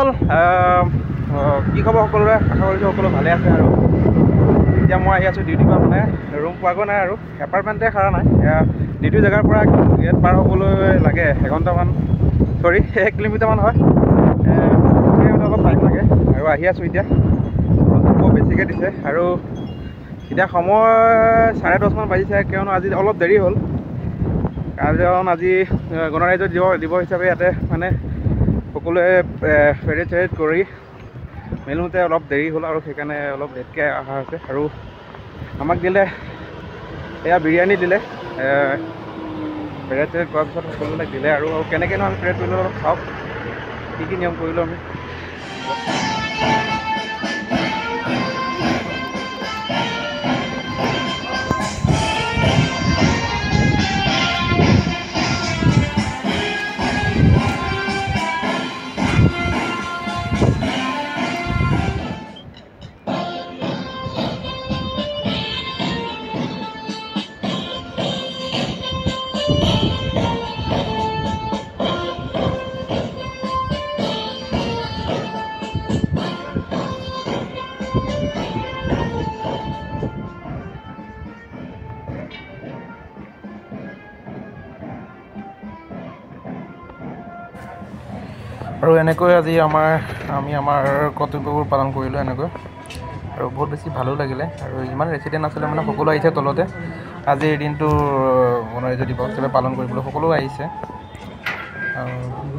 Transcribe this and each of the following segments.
বন্ধুসকল কি খবৰ সকলোৰে আশা কৰিছোঁ সকলো ভালে আছে আৰু এতিয়া মই আহি আছোঁ ডিউটিৰ পৰা মানে ৰুম পোৱাগৈ নাই আৰু এপাৰ্টমেণ্টে খাৰা নাই ডিউটিৰ জেগাৰ পৰা গেট পাৰ হ'বলৈ লাগে এঘণ্টামান 1 কিলোমিটাৰমান হয় সেইকাৰণে অলপ টাইম লাগে আৰু আহি আছোঁ এতিয়া বৰ বেছিকৈ দিছে আৰু এতিয়া সময় 10:30মান বাজিছে কিয়নো আজি অলপ দেৰি হ'ল কাৰণ আজি গণৰাজ্য দিৱস হিচাপে ইয়াতে মানে সকলোৱে পেৰেড চেৰেড কৰি মেলোঁতে অলপ দেৰি হ'ল আৰু সেইকাৰণে অলপ লেটকৈ অহা হৈছে আৰু আমাক দিলে এয়া বিৰিয়ানী দিলে পেৰেড চেৰেড কৰাৰ পিছত সকলোবিলাক দিলে আৰু কেনেকৈনো আমি পেৰেড কৰিলোঁ অলপ চাওক কি নিয়ম কৰিলোঁ আমি আৰু এনেকৈ আজি আমি আমাৰ কৰ্তব্যবোৰ পালন কৰিলোঁ এনেকৈ আৰু বহুত বেছি ভালো লাগিলে আৰু ইমান ৰেচিডেণ্ট আছিলে মানে সকলো আহিছে তলতে আজি এই দিনটো গণৰাজ্য দিৱস হিচাপে পালন কৰিবলৈ সকলো আহিছে আৰু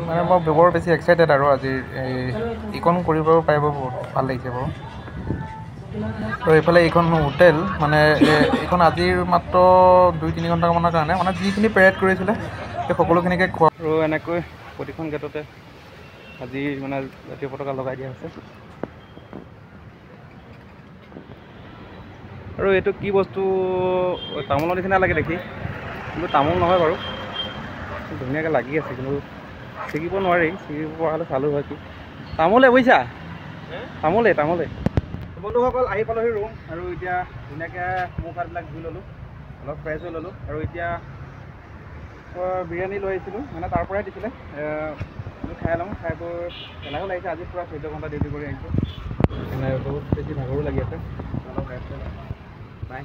মানে মই বৰ বেছি এক্সাইটেড আৰু আজি এইখন কৰিব পাৰিব বহুত ভাল লাগিছে বাৰু আৰু এইফালে এইখন হোটেল মানে এইখন আজিৰ মাত্ৰ 2-3 ঘণ্টামানৰ কাৰণে মানে যিখিনি পেৰেড কৰিছিলে সেই সকলোখিনিকে খোৱা আৰু এনেকৈ প্ৰতিখন গেটতে আজি মানে জাতীয় পতাকা লগাই দিয়া হৈছে আৰু এইটো কি বস্তু তামোলৰ নিচিনা লাগে দেখি কিন্তু তামোল নহয় বাৰু ধুনীয়াকৈ লাগি আছে কিন্তু ছিগিব নোৱাৰি ছিগিব পৰা হ'লে চালু হয় কি তামোলে বুজিছা তামোলে বন্ধুসকল আহি পালোহি ৰুম আৰু এতিয়া ধুনীয়াকৈ মুখ হাতবিলাক ধুই ল'লোঁ অলপ ফ্ৰেছ হৈ ল'লোঁ আৰু এতিয়া বিৰিয়ানী লৈ আহিছিলোঁ মানে তাৰ পৰাই দিছিলে খাই লওঁ খাই বৈ এলাহো লাগিছে আজি পূৰা 14 ঘণ্টা ডিউটি কৰি আহিছোঁ বহুত বেছি ভাগৰো লাগি আছে অলপ ৰেষ্ট নাই